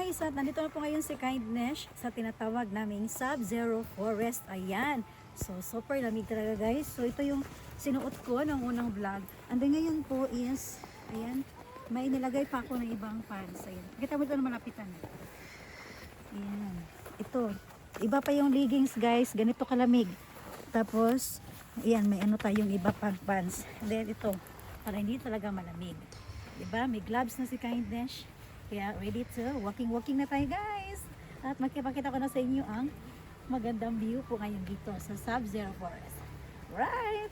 guys, at nandito na po ngayon si Kindness sa tinatawag naming Sub-Zero Forest. Ayan. So, super lamig talaga guys. So, ito yung sinuot ko ng unang vlog. And then ngayon po is, ayan, may nilagay pa ako ng ibang pants. Ayan. Kita mo ito na malapitan. Ayan. Ito. Iba pa yung leggings guys. Ganito kalamig. Tapos, ayan, may ano tayong iba pang pants. And then ito, para hindi talaga malamig. Diba? May gloves na si Kindness. Kaya ready to walking na tayo guys. At magkipakita ko na sa inyo ang magandang view po ngayon dito sa Sub-Zero Forest. Right!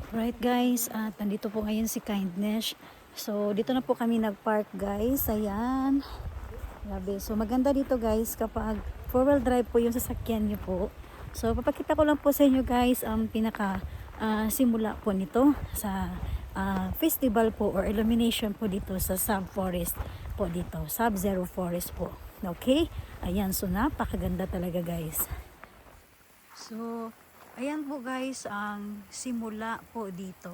Right guys, at nandito po ngayon si Kindness. So dito na po kami nagpark guys. Ayan. Grabe. So maganda dito guys kapag 4-wheel drive po yung sasakyan nyo po. So papakita ko lang po sa inyo guys ang pinaka simula po nito sa festival po or illumination po dito sa Sub-Forest po dito. Sub-Zero Forest po. Okay? Ayan. So napakaganda talaga guys. So ayan po guys ang simula po dito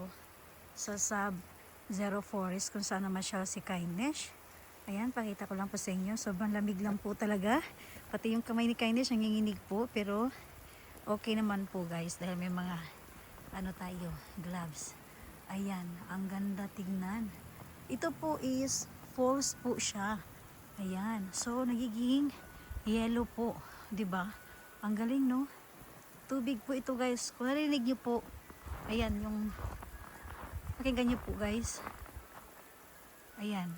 sa Sub-Zero Forest kung saan naman siya si Kindness. Ayan, pakita ko lang po sa inyo. Sobrang lamig lang po talaga. Pati yung kamay ni Kindness nanginginig po. Pero okay naman po guys dahil may mga ano tayo, gloves. Ayan, ang ganda tignan. Ito po is falls po siya. Ayan, so nagiging yellow po, 'di ba? Ang galing no? Tubig po ito guys. Kung narinig niyo po, ayan yung pakinggan niyo po guys. Ayan.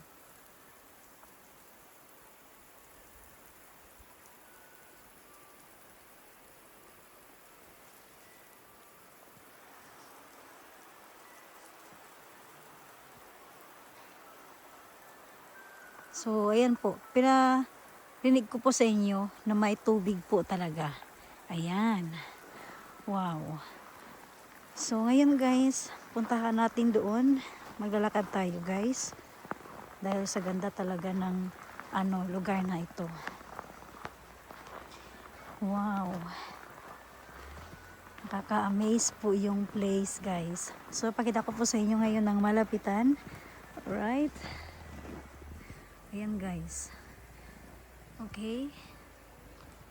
So, ayan po. Pinarinig ko po sa inyo na may tubig po talaga. Ayan. Wow. So, ngayon guys, puntahan natin doon. Maglalakad tayo guys. Dahil sa ganda talaga ng lugar na ito. Wow. Nakaka-amaze po yung place guys. So, pakita ko po sa inyo ngayon ng malapitan. Right? Ayan guys. Okay.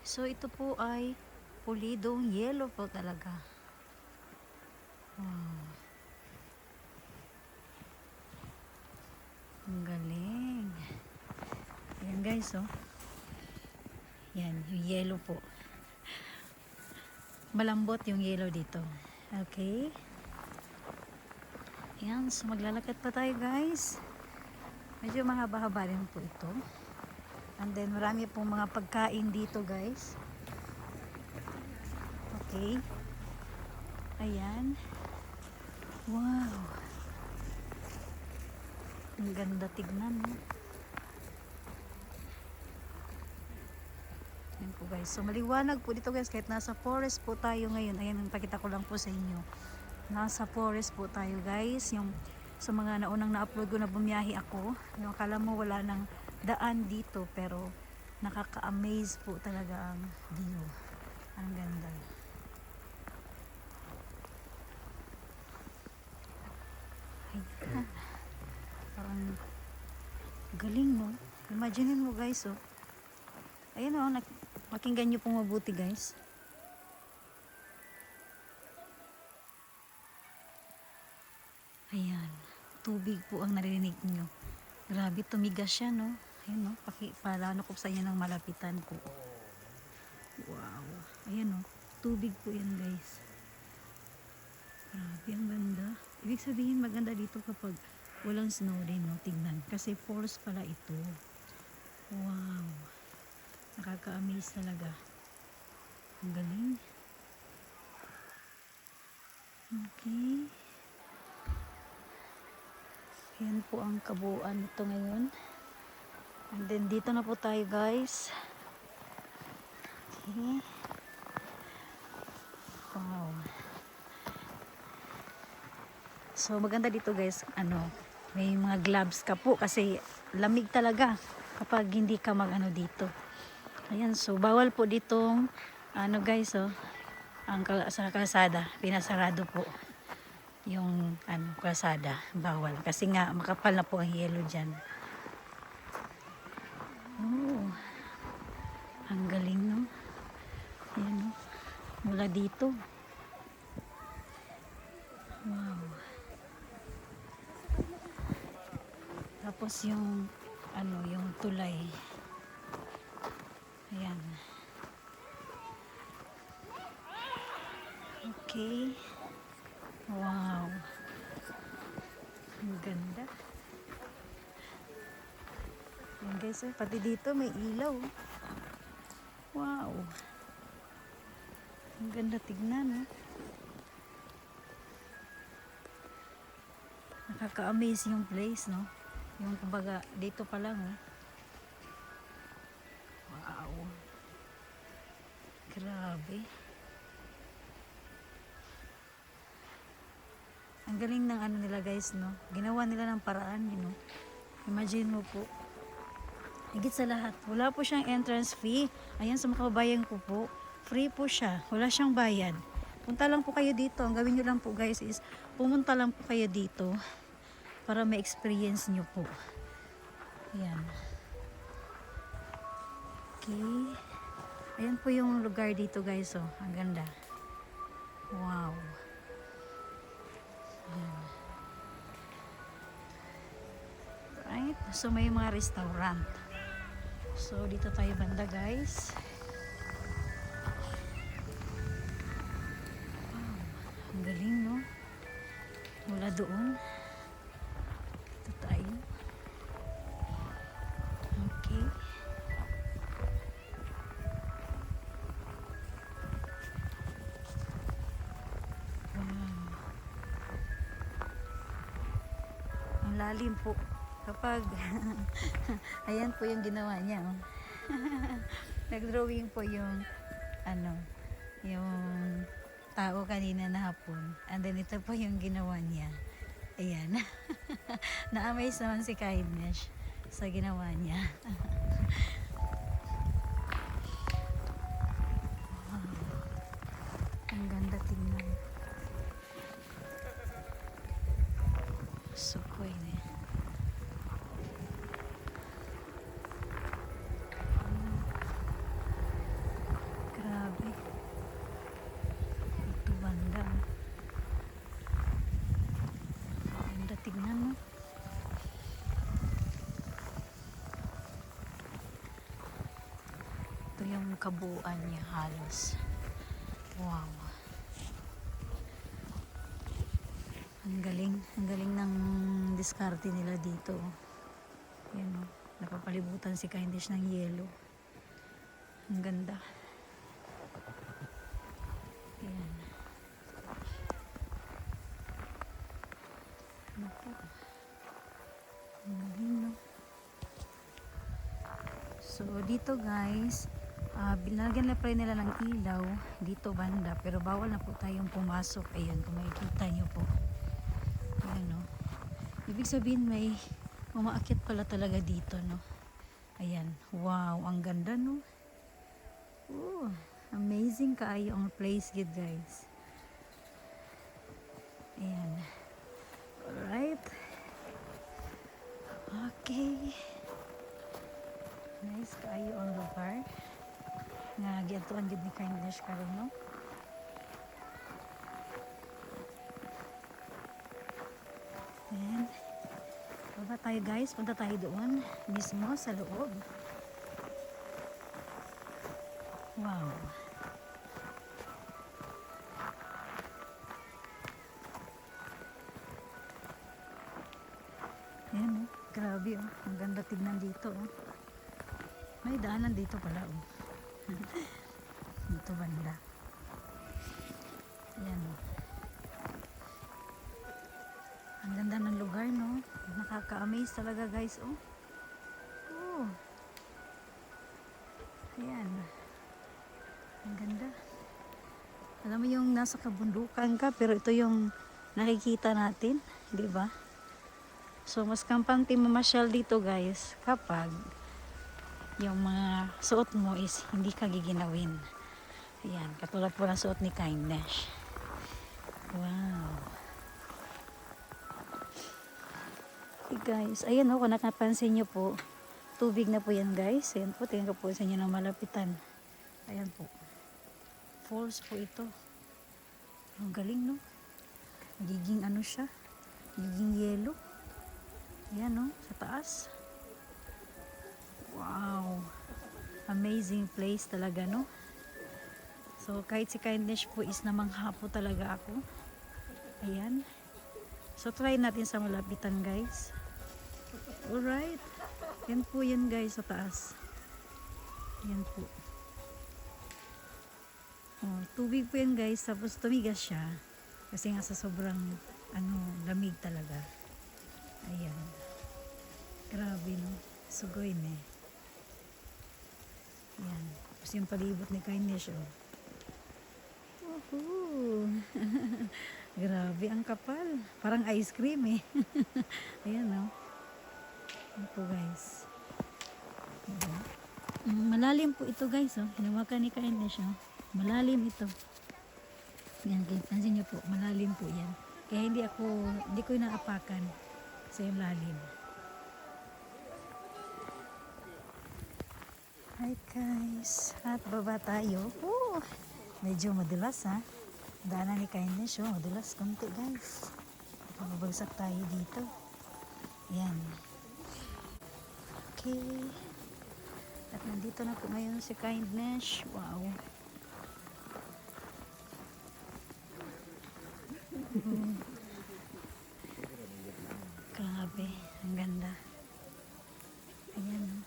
So ito po ay pulidong yellow po talaga. Ang galing. Ayan guys oh. Yan, yung yellow po. Malambot yung yellow dito. Okay. Ayan, so maglalakad pa tayo guys. Medyo mahaba-haba rin po ito. And then marami pong mga pagkain dito guys. Okay. Ayan. Wow. Ang ganda tignan. No? Ayan po guys. So maliwanag po dito guys. Kahit nasa forest po tayo ngayon. Ayan, pakita ko lang po sa inyo. Nasa forest po tayo guys. Yung sa mga naunang na-upload ko na bumiyahe ako. Yung akala mo wala nang daan dito. Pero nakaka-amaze po talaga ang view. Ang ganda. Ayan. Parang galing no. Imagine mo guys oh. Ayan oh. Pakinggan nyo pong mabuti guys. Ayan. Tubig po ang narinig nyo. Grabe, tumigas siya, no? Ayan, no? Palano ko sa inyo ng malapitan po. Wow. Ayan, no? Tubig po yan, guys. Grabe, ang ganda. Ibig sabihin, maganda dito kapag walang snow din, no? Tingnan. Kasi falls pala ito. Wow. Nakaka-amaze talaga. Ang galing. Okay. Yan po ang kabuuan nito ngayon. And then dito na po tayo guys. Okay. Wow. So maganda dito guys. May mga gloves ka po kasi lamig talaga kapag hindi ka dito. Ayan, so bawal po ditong guys sa kalsada. Pinasarado po yung kalsada, bawal kasi nga makapal na po ang yelo dyan. Oh, ang galing, no? Ayan, no? Mula dito. Wow. Tapos yung ano, yung tulay. Ayan. Okay. Wow. Ang ganda. Ayan guys, oh, pati dito may ilaw. Wow. Ang ganda tignan, no? Nakaka-amaze yung place, no? Yung kumbaga, dito pa lang, oh. Wow. Grabe. Ang galing ng ano nila guys, no? Ginawa nila ng paraan, you know? Imagine mo po. Higit sa lahat, wala po siyang entrance fee. Ayan, sa makabayan ko po. Free po siya. Wala siyang bayad. Punta lang po kayo dito. Ang gawin nyo lang po guys is, pumunta lang po kayo dito para ma-experience nyo po. Ayan. Okay. Ayan po yung lugar dito guys, oh. Ang ganda. Wow. Ayan. Right? So may mga restaurant. So dito tayo banda guys. Wow. Ang galing, no? Mula doon. Dito tayo. Okay. Ang lalim po. Kapag ayan po yung ginawa niya, oh. Nag-drawing po yung ano, yung tao kanina na hapon. And then ito po yung ginawa niya. Ayan. Na-amaze naman si Kindness sa ginawa niya. Wow. Ang ganda tingnan. Sukoy na. Grabe. Ito banda. Ganda tignan, no? Ito yung kabuuan niya halos. Wow. Ang galing ng diskarte nila dito. Yan, no? Napapalibutan si Kindness ng yelo. Ang ganda. Ayan. Ano po? Ang galing, no? So, dito guys, binagyan na pa rin nila ng ilaw dito banda. Pero bawal na po tayong pumasok. Ayan, kung makikita nyo po. Ayan, no? Ibig sabihin may umaakyat pala talaga dito, no? Ayan. Wow, ang ganda, no? Oh, amazing kaayo ang place gid guys. Ayan. Alright. Okay. Nice kaayo ang lugar. Nga giadtuan gid ni Kindness karon, no? Then, baba tayo guys. Punta tayo doon mismo sa loob. Wow. Ayan, oh. Grabe, oh. Ang ganda tignan dito, oh. May daanan dito pala, oh. Dito banda. Ayan, oh. Ang ganda ng lugar, no? Nakaka-amaze talaga, guys, oh. Oh. Ayan. Ang ganda. Alam mo yung nasa kabundukan ka, pero ito yung nakikita natin, di ba? So, mas kampante mamasyal dito, guys, kapag yung mga suot mo is hindi ka giginawin. Ayan, katulad po ng suot ni Kindness. Wow. Okay, guys, ayan, oh, kung nakapansin nyo po, tubig na po yan guys. Ayan po, tingnan ko po sa inyo ng malapitan. Ayan po. Falls po ito. Ang galing no. Magiging ano siya. Magiging yelo. Ayan no, sa taas. Wow. Amazing place talaga no. So kahit si Kindness po is namangha po talaga ako. Ayan. So try natin sa malapitan guys. Alright. Yan po yan guys sa taas. Yan po. Oh, tubig po yan guys. Tapos tumigas siya. Kasi nga sa sobrang lamig talaga. Ayan. Grabe no. Sugoy eh. Yan. Tapos yung palibot ni Kindness oh. Woohoo! Grabe ang kapal. Parang ice cream eh. Ayan no. Ayan po guys. Malalim po ito guys oh. Hinawakan ni Kindness oh. Malalim ito. Yan, pansin nyo po, malalim po yan. Kaya hindi ko inaapakan sa yung lalim. Hi guys, at baba tayo. Oh, medyo madulas ha. Daanan ni Kindness oh, madulas konti guys. Mabagsak tayo dito. Yan. Okay. At nandito na po ngayon si Kindness. Wow. Grabe, ang ganda. Ayan.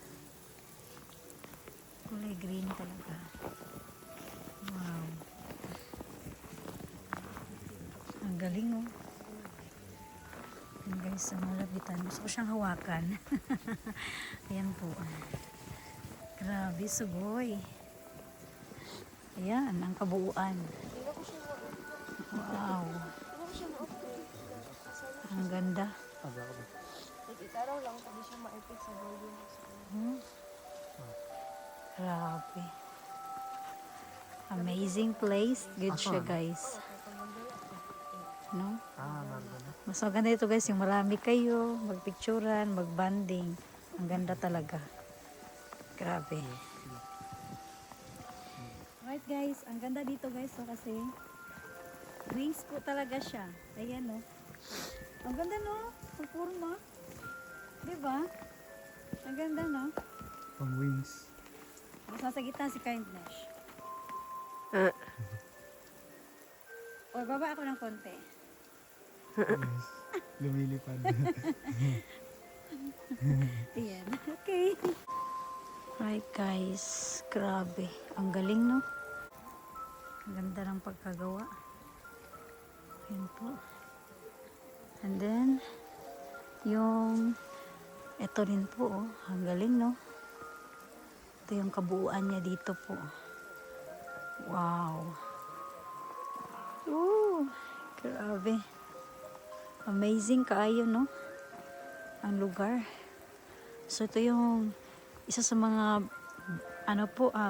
Kulay green talaga. Wow. Ang galing oh. Ayan guys, sa malapitan. Gusto ko siyang hawakan. Ayan po. Grabe, sugoy. Ayan, ang kabuuan. Wow. Ang ganda. Itaraw lang, hindi siya ma-epic sa volume. Grabe. Amazing place. Good siya guys. No? Mas maganda ito guys, yung marami kayo, magpicturan, magbanding. Ang ganda talaga. Grabe. Right guys, ang ganda dito guys so kasi wings po talaga siya. Ayan no. Ang ganda no? Ang forma. Diba? Ang ganda no? Pang wings. Mas nasa gitna si Kindness. O, baba ako ng konti. Yes. Lumilipad. Ayan. Okay. Right guys. Grabe. Ang galing no? Ang ganda ng pagkagawa. Ayan po. And then, yung ito rin po oh. Ang galing no? Ito yung kabuuan niya dito po. Wow. Ooh, grabe. Amazing kaayo no? Ang lugar. So ito yung isa sa mga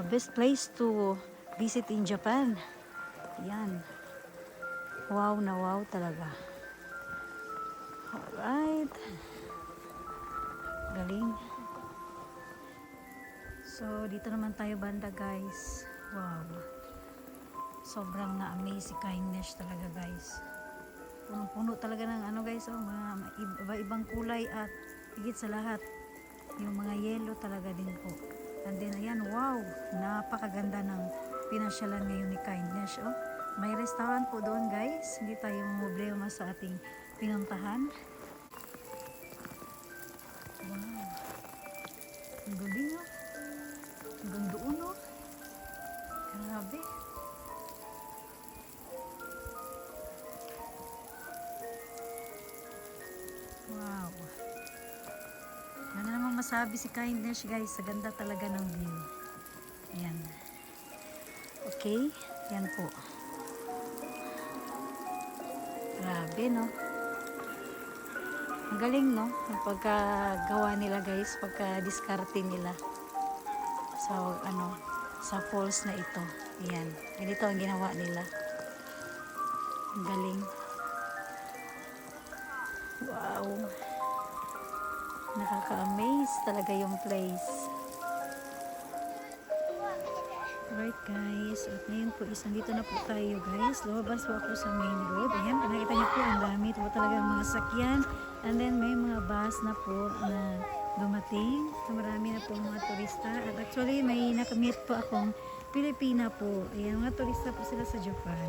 best place to visit in Japan. Yan. Wow na wow talaga. Alright. Galing. So dito naman tayo banda guys. Wow. Sobrang na-amaze si Kindness talaga guys. Punong-puno talaga ng guys, mga iba-ibang kulay at higit sa lahat yung mga yellow talaga din po. And then ayan, wow, napakaganda ng pinasyalan ngayon ni Kindness oh. May restaurant po doon guys, hindi tayo problema sa ating pinuntahan. Wow. Ang galing oh. Hanggang doon oh. Grabe. Wow. Ano namang masabi si Kindness guys, sa ganda talaga ng view. Ayan. Okay, yan po. Grabe no. Ang galing no, ang pagkagawa nila guys, pagka-diskarte nila sa falls na ito. Ayan, ganito ang ginawa nila. Ang galing. Wow. Nakaka-amaze talaga yung place. Alright guys, at ngayon po is nandito na po tayo guys. Lumabas po ako sa main road. Ayan, nakita niyo po ang dami. Ito po talaga ang mga sakyan. And then may mga bus na po na dumating. So marami na po mga turista. At actually may nakamit po akong Pilipina po. Ayan, mga turista po sila sa Japan.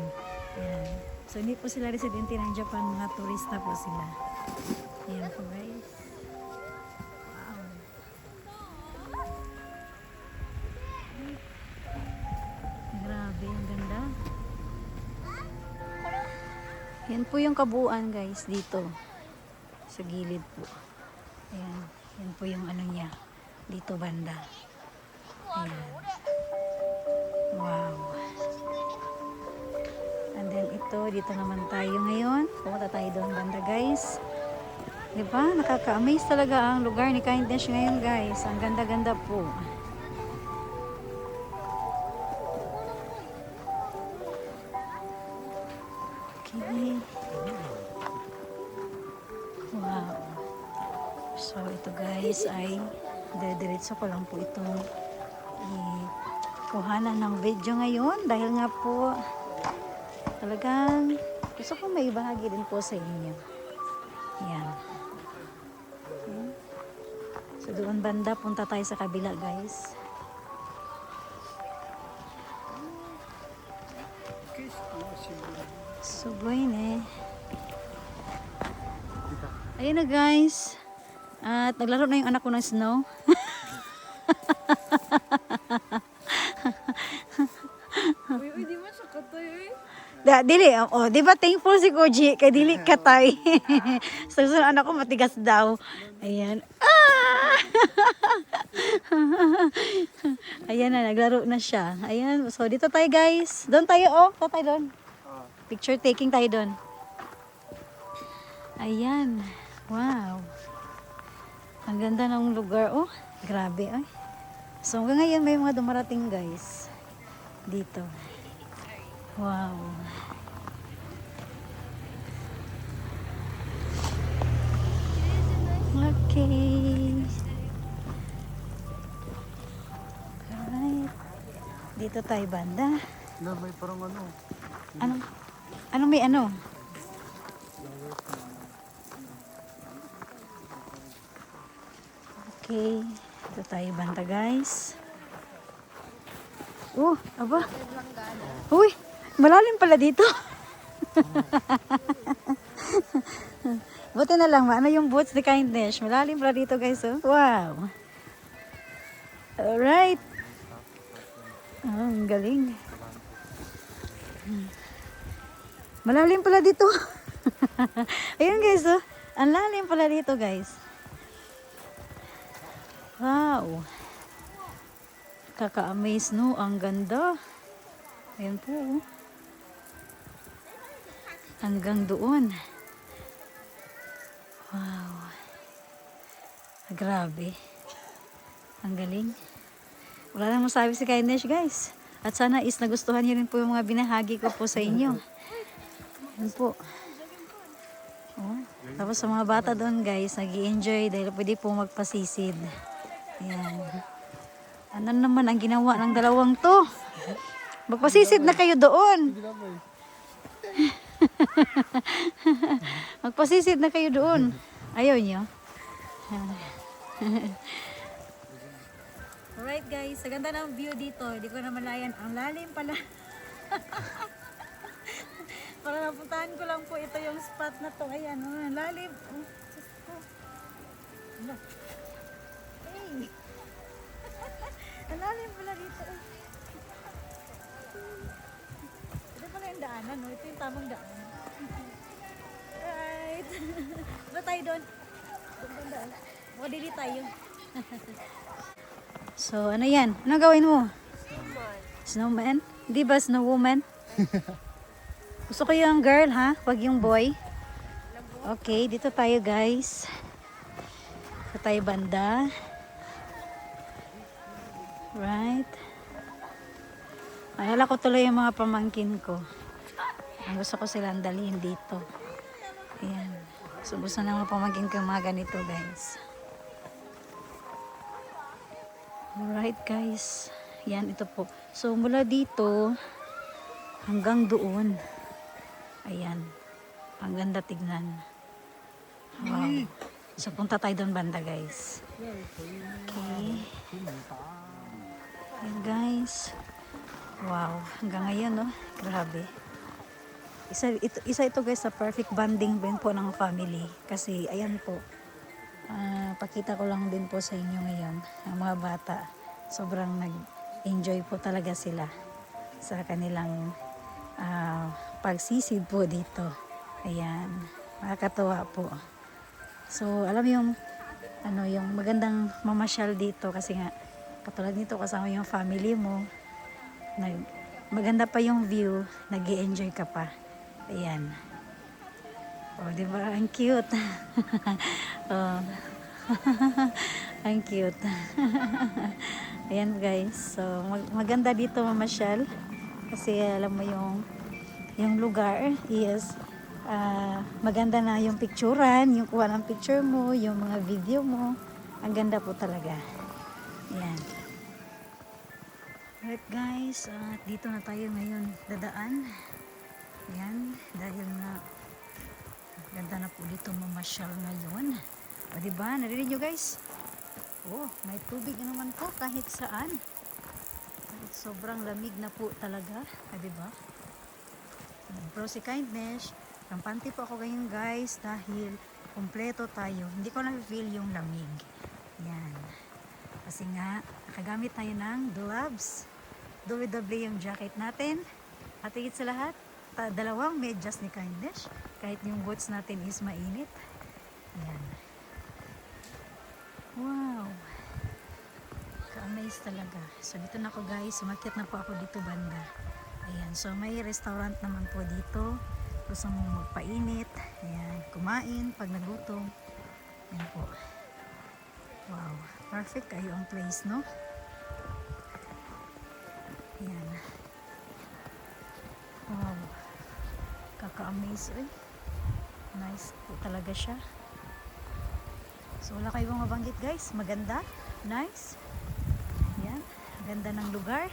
Ayan. So hindi po sila residente ng Japan, mga turista po sila. Ayan po guys. Grabe, ang ganda. Yan po yung kabuuan guys dito. Sa gilid po. Ayan. Yan po yung ano niya. Dito banda. Ayan. Wow. And then ito, dito naman tayo ngayon. Pumunta tayo doon banda guys. Diba? Nakaka-amaze talaga ang lugar ni Kindness ngayon guys. Ang ganda-ganda po. Okay. Wow. So ito guys ay diretso ko lang po itong kuhanan ng video ngayon dahil nga po talagang gusto ko may bahagi din po sa inyo. Yan. Okay. So doon banda punta tayo sa kabila guys. So buwan eh. Ayun na guys. At naglaro na yung anak ko ng snow. Uy, di mo siya katoy, uy. Dili, oh, di ba thankful si Koji kay dili katay. So sunod anak ko matigas daw. Ayan. Ah! Ayan na, naglaro na siya. Ayan, so dito tayo guys. Doon tayo, oh. Doon tayo doon. Picture taking tayo doon. Ayan. Wow. Ang ganda ng lugar. Oh, grabe. Ay. So hanggang ngayon may mga dumarating guys. Dito. Wow. Okay. Alright. Dito tayo banda. Na, may parang ano. Anong may ano? Okay. Dito tayo banda guys. Oh, aba. Uy, malalim pala dito. Buti na lang, ano yung boots ni Kindness. Malalim pala dito guys. Oh. Wow. Alright. Oh, ang galing. Malalim pala dito. Ayun guys, oh. Ang lalim pala dito guys. Wow. Kaka-amaze no, ang ganda. Ayan po. Oh. Hanggang doon. Wow. Grabe. Ang galing. Wala nang masabi si Kindness guys. At sana is nagustuhan niyo rin po yung mga binahagi ko po sa inyo. Yan po. Oh. Tapos sa mga bata doon guys, nag-i-enjoy dahil pwede po magpasisid. Yan. Ano naman ang ginawa ng dalawang to? Magpasisid na kayo doon. Magpasisid na kayo doon. Ayaw nyo? Alright guys, sa ganda ng view dito. Hindi ko na malayan. Ang lalim pala. Para napuntahan ko lang po ito yung spot na to. Ayan, oh, ang lalim. Oh, Diyos ko. Ano? Hey! Ang lalim pala dito. Ito pala yung daanan, no? Ito yung tamang daanan. Right. Ba tayo doon? Doon daan. Dili tayo. So, ano yan? Anong gawin mo? Snowman? Di ba snowwoman? Gusto ko yung girl, ha? Wag yung boy. Okay, dito tayo guys. Dito tayo banda. Right. Alala ko tuloy yung mga pamangkin ko. Ang gusto ko silang dalhin dito. Ayan. So gusto na mga pamangkin ko yung mga ganito guys. Alright guys. Yan, ito po. So mula dito hanggang doon. Ayan. Ang ganda tignan. Wow. So punta tayo doon banda guys. Okay. Ayan guys. Wow. Hanggang ngayon no. Grabe. Isa ito guys sa perfect bonding din po ng family. Kasi ayan po. Pakita ko lang din po sa inyo ngayon. Ang mga bata. Sobrang nag-enjoy po talaga sila sa kanilang pagsisid po dito. Ayan. Nakakatuwa po. So, alam yung yung magandang mamasyal dito kasi nga katulad nito kasama yung family mo. Maganda pa yung view, nag-i-enjoy ka pa. Ayan. Oh, di ba? Ang cute. Oh. Ang cute. Ayan guys. So, maganda dito mamasyal kasi alam mo yung lugar is maganda na yung picturean, yung kuha ng picture mo, yung mga video mo. Ang ganda po talaga. Ayan. Alright guys, dito na tayo ngayon dadaan. Ayan, dahil na ganda na po dito mamasyal ngayon. O diba, narinig nyo guys? Oh, may tubig naman po kahit saan. Kahit sobrang lamig na po talaga. O diba? Pero si Kindness, kampante po ako ngayon guys dahil kompleto tayo. Hindi ko na-feel yung lamig. Yan. Kasi nga, nakagamit tayo ng gloves. Double yung jacket natin. At higit sa lahat, dalawang medyas ni Kindness. Kahit yung boots natin is mainit. Yan. Wow. Ka-amaze talaga. So dito na ako guys. Sumakyat na po ako dito banda. Ayan. So may restaurant naman po dito. Gusto mong magpainit. Ayan. Kumain pag nagutom. Ayan po. Wow. Perfect kayo ang place, no? Ayan. Wow. Kaka-amaze eh. Nice po talaga siya. So wala kayong mabanggit guys. Maganda. Nice. Ayan. Ganda ng lugar.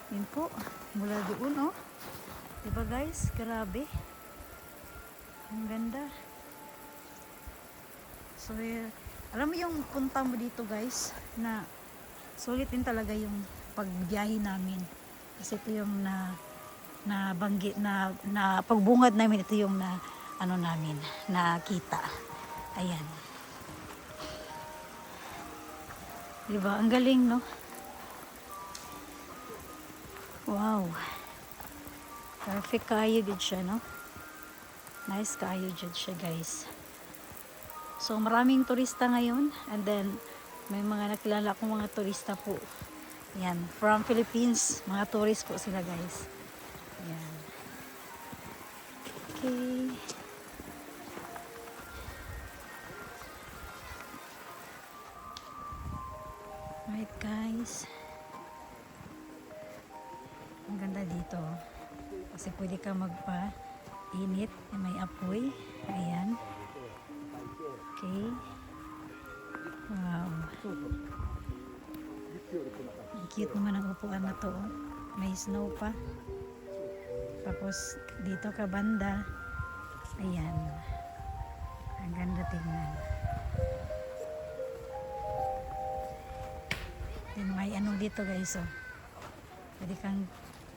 Yun po. Mula doon oh. Diba guys? Grabe. Ang ganda. So alam mo yung punta mo dito guys na sulit din talaga yung pagbiyahe namin. Kasi ito yung na banggit na pagbungad namin, ito yung na ano namin nakita. Ayan. Diba? Ang galing, no? Wow. Perfect kayo dyan siya, no? Nice kayo dyan siya, guys. So, maraming turista ngayon. And then, may mga nakilala kong mga turista po. Yan. From Philippines. Mga tourist po sila, guys. Yan. Okay. Right guys, ang ganda dito kasi pwede ka magpa-init, may apoy. Ayan. Okay. Wow. Ang cute naman ang upuan na to. May snow pa. Tapos dito ka banda. Ayan. Ang ganda tingnan. Then may ano dito guys, oh. Pwede kang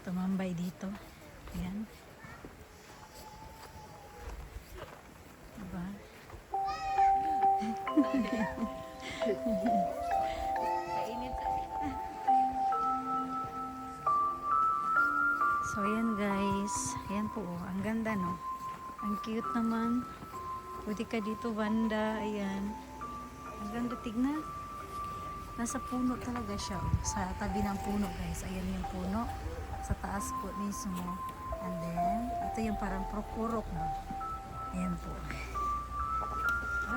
tumambay dito. Ayan. Diba? Kainit sa So ayan guys. Ayan po, oh. Ang ganda no. Ang cute naman. Pwede ka dito banda. Ayan. Ang ganda tignan. Nasa puno talaga siya. Oh. Sa tabi ng puno guys. Ayan yung puno. Sa taas po mismo. And then, ito yung parang purok no. Ayan po.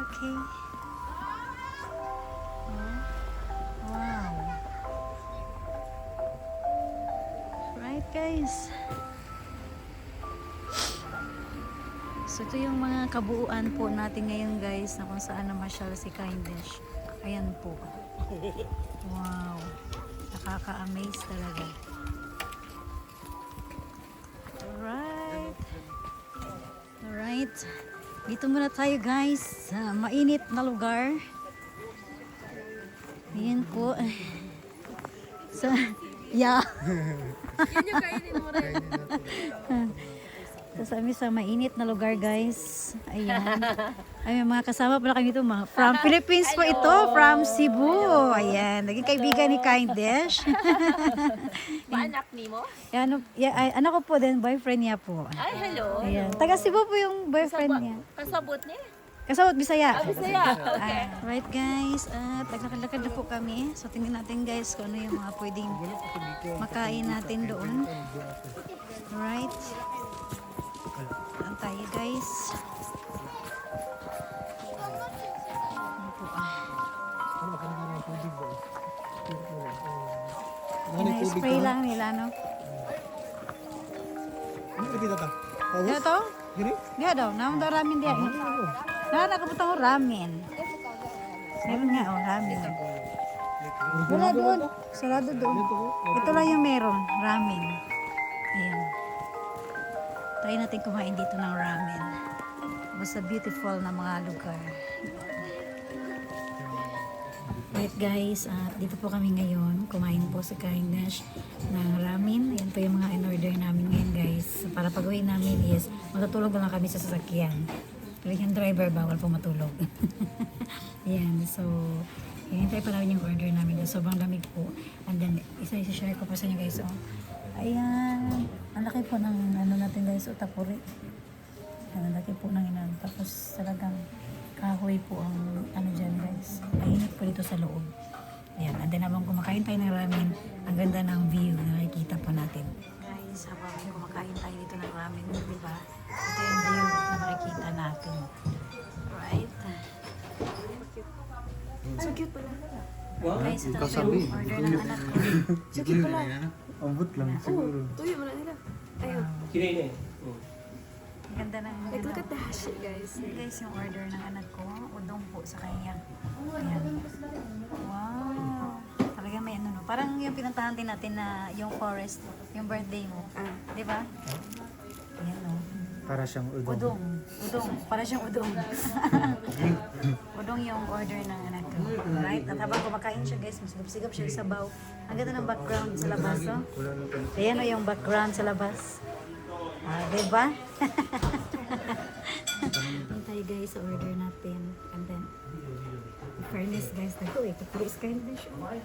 Okay. Oh. Wow. Right guys. So ito yung mga kabuuan po natin ngayon guys na kung saan namasyal si Kindness. Ayan po. Wow. Nakaka-amaze talaga. Alright. Alright. Dito muna tayo guys sa mainit na lugar. Ayan po. Sa, yeah. Yun yung kainin mo rin. Tapos kami sa mainit na lugar guys. Ayan. Ay, may mga kasama pala kami dito. From Philippines po ito. From Cebu. Ayan. Naging kaibigan ni Kindness. Maanak ni mo? Yan, anak ko po din. Boyfriend niya po. Ay, hello. Ayan. Taga Cebu po yung boyfriend niya. Kasabot niya? Kasawat Bisaya. Bisaya, okay. Right guys. At naglakad-lakad na po kami. So tingnan natin guys kung ano yung mga pwedeng makain natin doon. Alright. Saan tayo guys? Ano po spray lang nila, no? Ano kita ta? Ano to? Gini? Diya daw. Naman daw ramen diya. Nakakabutang ko ramen. Meron nga, oh, ramen. Wala doon. Sarado doon. Ito lang yung meron. Ramen. Ayan. Try natin kumain dito ng ramen. Basta beautiful na mga lugar. Right guys, dito po kami ngayon. Kumain po sa Kindness ng ramen. Ayan po yung mga in-order namin ngayon guys. Para pag-uwi namin is matutulog na lang kami sa sasakyan. Pero yung driver bawal po matulog. Ayan, so hinintay pa namin yung order namin. Sobrang lamig po. And then, isa-share ko pa sa inyo guys. Oh. Ayan, ang laki po ng ano natin guys, utapuri. Ang laki po ng inan. Tapos talagang kahoy po ang ano dyan guys. Mainit po dito sa loob. Ayan, and then habang kumakain tayo ng ramen, ang ganda ng view na nakikita po natin. Guys, habang kumakain tayo dito ng ramen, di ba? Ito yung view na makikita natin. Right? So cute pala. Guys, ito na po yung order ng anak ko. So cute pala. Ambot lang siguro. Tuyo mo na nila. Ayun. Ang ganda ng Like, look at the hash, guys. Yan guys, yung order ng anak ko. Udong po sa kanya. Ayan. Wow. Talaga may ano no. Parang yung pinuntahan din natin na yung forest, yung birthday mo. Di ba? Ayan no. Para siyang udong. Udong. Udong. Para siyang udong. Udong yung order ng anak ko. Right? At habang kumakain siya guys, masigap-sigap siya sa sabaw. Ang ganda ng background sa labas. No? Ayan o yung background sa labas. Diba? Hintay guys sa order natin. And then, in fairness guys, nagko eh. Kapulis kayo din siya. Diba?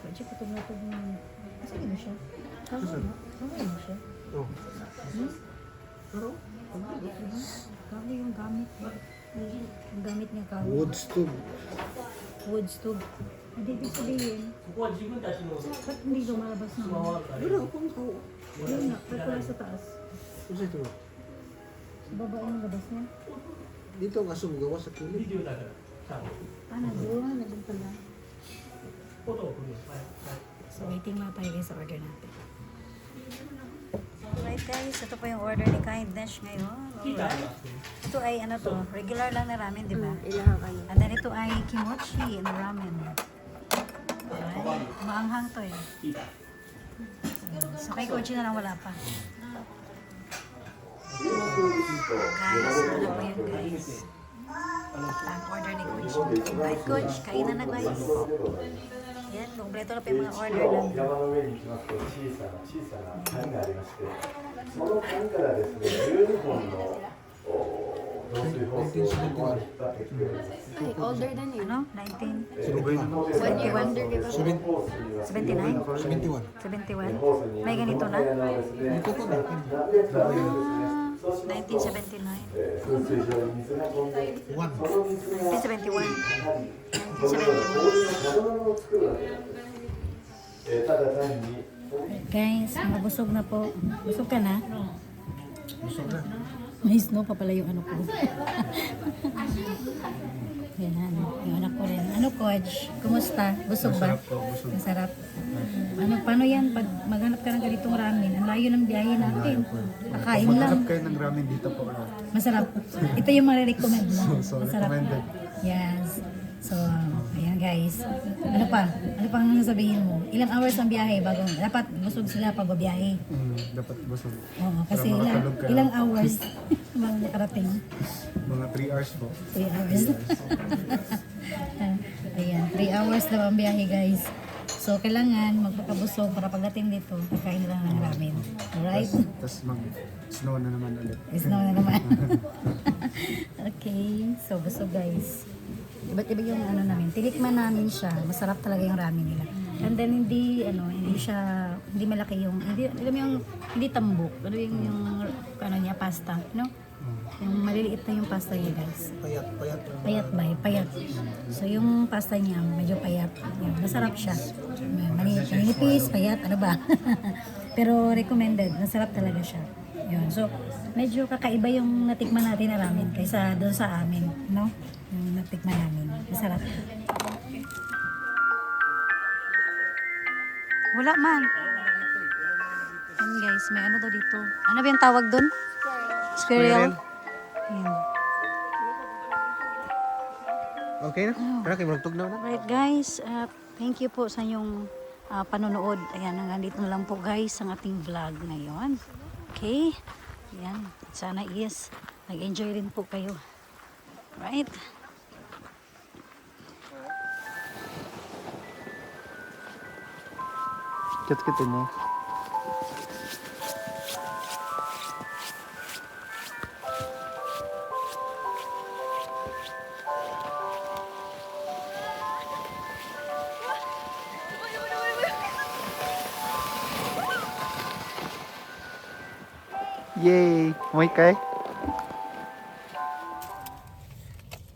Pwede siya patog-natog ng... Kasi mo siya? Kaway mo siya? Oh. Pero, kaway yung gamit. Yung gamit niya kaway. Wood stove. Wood stove. Hindi ibig sabihin, ba't hindi lumalabas na? Wala akong kaway. Yun nga, pala sa taas. Ano ito? Sa baba yung labas niya. Dito ang aso gawa sa kilid. Nandun pala. So, waiting lang tayo guys sa order natin. Alright guys, ito po yung order ni Kindness ngayon. Alright. Ito ay ano to, regular lang na ramen, di ba? Ilahang ano. And then ito ay kimochi na ramen. Alright. Maanghang to eh. So kay Kochi na lang wala pa. Guys, ano po yun guys? Ang order ni Coach. Bye Coach, kainan na guys. Yan, kompleto na po yung mga order namin. 山の上に行きますと小さな谷がありましてその谷からですね12本の導水ホースを引っ張ってきております Ay, older than you. Ano? 19? 1 year older, di ba? 79? 71. 71? May ganito na? Ito ko na. 1979. 噴水場に水が飛んで One. 1971. その物を作るわけなんですただ単に Guys, mabusog na po. Busog ka na? Busog na. May snow pa pala yung ano ko. Yan, yung anak ko rin. Ano, Coach? Kumusta? Busog ba? Masarap po, busog. Masarap. Ano, paano yan? Pag maghanap ka ng ganitong ramen, ang layo ng biyahe natin. Kakain lang. Maghanap kayo ng ramen dito po. Masarap. Ito yung marirecommend mo. So, Masarap. recommended. Yes. So, Ayan guys. Ano pa? Ano pang sasabihin mo? Ilang hours ang biyahe bago dapat busog sila pag biyahe. Dapat busog. Oo, kasi Para ilang, makatulog ka. ilang hours bago nakarating. Mga 3 hours po. 3 hours. Ayan, 3 hours daw ang biyahe guys. So, kailangan magpakabusog para pagdating dito, kakain lang ng ramen. Alright? Tapos mag-snow na naman ulit. Is na naman. Okay, so busog guys. Iba't iba yung ano namin. Tinikman namin siya. Masarap talaga yung ramen nila. And then hindi hindi malaki yung alam mo yung hindi tambok. Ano yung ano niya pasta, no? Yung maliliit na yung pasta niya guys. Payat. Payat ba? Payat. So yung pasta niya medyo payat. Yan, masarap siya. Manipis, payat, ano ba? Pero recommended. Masarap talaga siya. Yun. So medyo kakaiba yung natikman natin na ramen kaysa doon sa amin, no? Yung natikman namin. Masarap. Wala man. Yan guys, may ano daw dito. Ano ba yung tawag doon? Squirrel. Yan. Okay na? Tara kayo magtugnaw na. Alright guys, thank you po sa inyong panonood. Ayan, hanggang dito na lang po guys ang ating vlog ngayon. Okay? Ayan, sana nag-enjoy rin po kayo. Right? Kit-kit mo. Yay! Moy kay?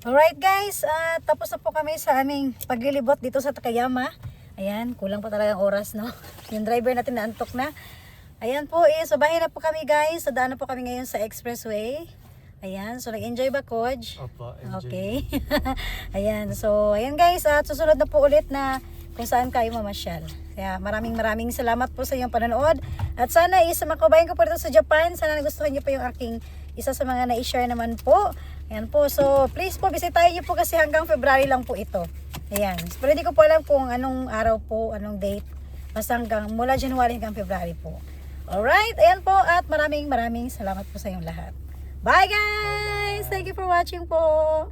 Alright guys, tapos na po kami sa aming paglilibot dito sa Takayama. Ayan, kulang pa talaga ang oras, no? Yung driver natin naantok na. Ayan po, so bahay na po kami guys. So daan na po kami ngayon sa expressway. Ayan, so nag-enjoy ba, Coach? Opo, enjoy. Okay. Ayan, so ayan guys, at susunod na po ulit na kung saan kayo mamasyal. Kaya maraming salamat po sa iyong panonood. At sana isa makabayan ko po dito sa Japan. Sana nagustuhan niyo po yung aking isa sa mga na-share naman po. Ayan po, so please po, bisitahin niyo po kasi hanggang February lang po ito. Ayan, pero hindi ko po alam kung anong araw po, anong date. Basta mula January hanggang February po. Alright, ayan po at maraming salamat po sa inyong lahat. Bye guys! Thank you for watching po!